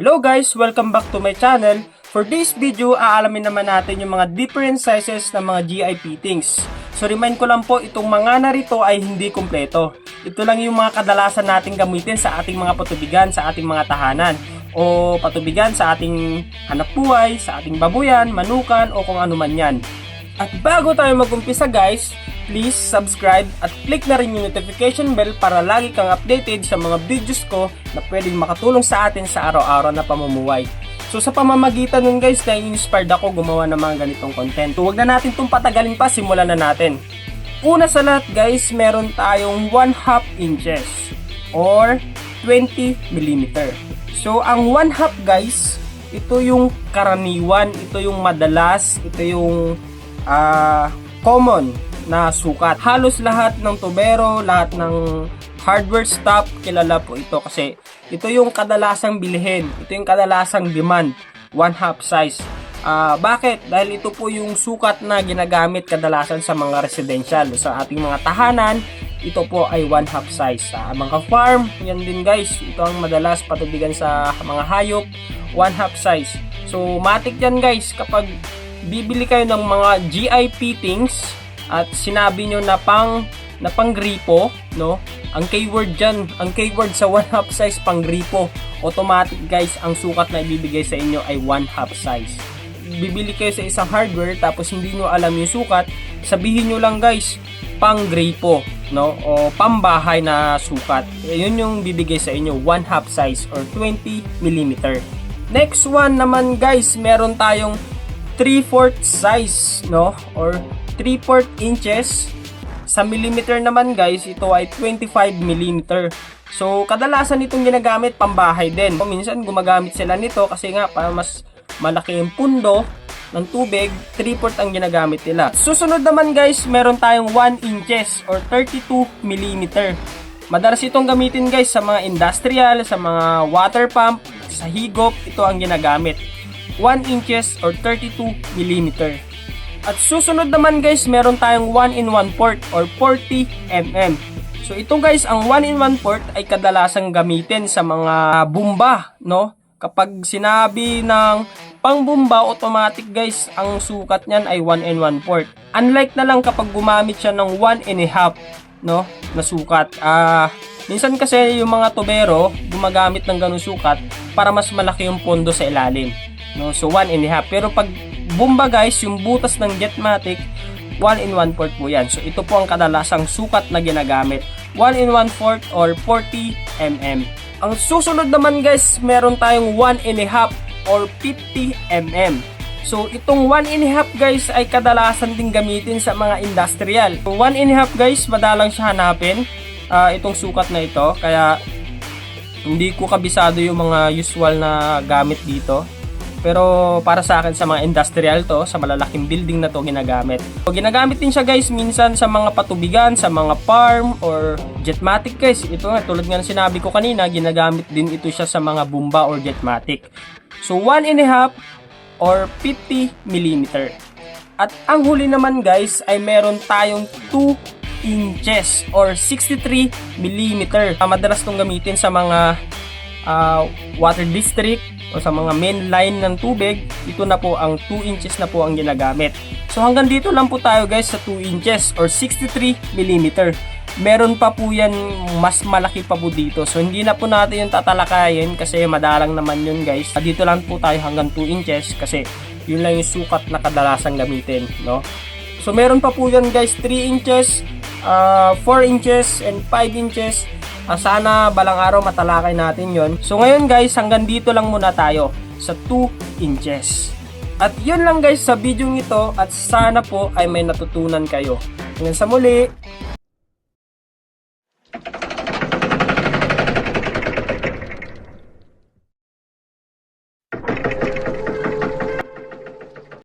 Hello guys! Welcome back to my channel. For this video, aalamin naman natin yung mga different sizes ng mga GI fittings. So remind ko lang po, itong mga narito ay hindi kumpleto. Ito lang yung mga kadalasan nating gamitin sa ating mga patubigan, sa ating mga tahanan, o patubigan sa ating hanap buhay, sa ating babuyan, manukan, o kung ano man yan. At bago tayo mag-umpisa guys, please subscribe at click na rin yung notification bell para lagi kang updated sa mga videos ko na pwedeng makatulong sa atin sa araw-araw na pamumuhay. So sa pamamagitan nun guys, na-inspired ako gumawa ng mga ganitong content. So huwag na natin itong patagalin pa, simulan na natin. Una sa lahat guys, meron tayong 1/2 inches or 20 mm. So ang 1/2 guys, ito yung karaniwan, ito yung madalas, ito yung common na sukat. Halos lahat ng tubero, lahat ng hardware shop, kilala po ito kasi ito yung kadalasang bilhin. Ito yung kadalasang demand, 1/2 size. Bakit? Dahil ito po yung sukat na ginagamit kadalasan sa mga residential. Sa ating mga tahanan, ito po ay 1/2 size. Sa mga farm, yan din guys. Ito ang madalas patubigan sa mga hayop, 1/2 size. So, matik yan guys kapag bibili kayo ng mga GI fittings at sinabi nyo na pang gripo, no? Ang keyword dyan, ang keyword sa 1/2 size pang gripo, automatic guys, ang sukat na ibibigay sa inyo ay 1/2 size. Bibili kayo sa isang hardware tapos hindi nyo alam yung sukat, sabihin nyo lang guys, pang gripo, no? O pambahay na sukat. Yun yung bibigay sa inyo, 1/2 size or 20 mm. Next one naman guys, meron tayong 3/4 size, no? Or 3/4 inches. Sa millimeter naman guys, ito ay 25 mm. So kadalasan itong ginagamit pambahay din. Minsan gumagamit sila nito kasi nga para mas malaki yung pundo ng tubig, 3/4 ang ginagamit nila. Susunod naman guys, meron tayong 1 inches or 32 mm. Madalas itong gamitin guys sa mga industrial, sa mga water pump, sa higop, ito ang ginagamit. 1 inches or 32 mm. At susunod naman guys, meron tayong 1 in 1/4 or 40 mm. So ito guys, ang 1 in 1/4 ay kadalasang gamitin sa mga bumba, no? Kapag sinabi ng pangbumba, automatic guys, ang sukat niyan ay 1 in 1/4. Unlike na lang kapag gumamit siya ng 1.5, no, na sukat. Minsan kasi yung mga tubero gumagamit ng ganung sukat para mas malaki yung pondo sa ilalim, no? So 1.5. Pero pag bumba guys, yung butas ng Jetmatic, 1 in 1/4 po yan. So ito po ang kadalasang sukat na ginagamit, 1 in 1/4 or 40 mm. Ang susunod naman guys, meron tayong 1.5 or 50 mm. So itong 1.5 guys ay kadalasan din gamitin sa mga industrial. So 1.5 guys, madalang siya hanapin, itong sukat na ito. Kaya hindi ko kabisado yung mga usual na gamit dito. Pero para sa akin, sa mga industrial to, sa malalaking building na to ginagamit. So, ginagamit din siya guys minsan sa mga patubigan, sa mga farm or Jetmatic guys. Ito nga, tulad nga ng sinabi ko kanina, ginagamit din ito siya sa mga bumba or Jetmatic. So 1.5 or 50 mm. At ang huli naman guys ay meron tayong 2 inches or 63 mm. Madalas itong gamitin sa mga water district o sa mga main line ng tubig. Ito na po, ang 2 inches na po ang ginagamit. So hanggang dito lang po tayo guys sa 2 inches or 63 mm. Meron pa po yan, mas malaki pa po dito. So hindi na po natin yung tatalakayin kasi madalang naman yun guys. Dito lang po tayo hanggang 2 inches kasi yun lang yung sukat na kadalasang gamitin, no? So meron pa po yan guys, 3 inches, 4 inches and 5 inches. Sana balang araw matalakay natin yon. So ngayon guys, hanggang dito lang muna tayo sa 2 inches. At yun lang guys sa video ito, at sana po ay may natutunan kayo. Hanggang sa muli.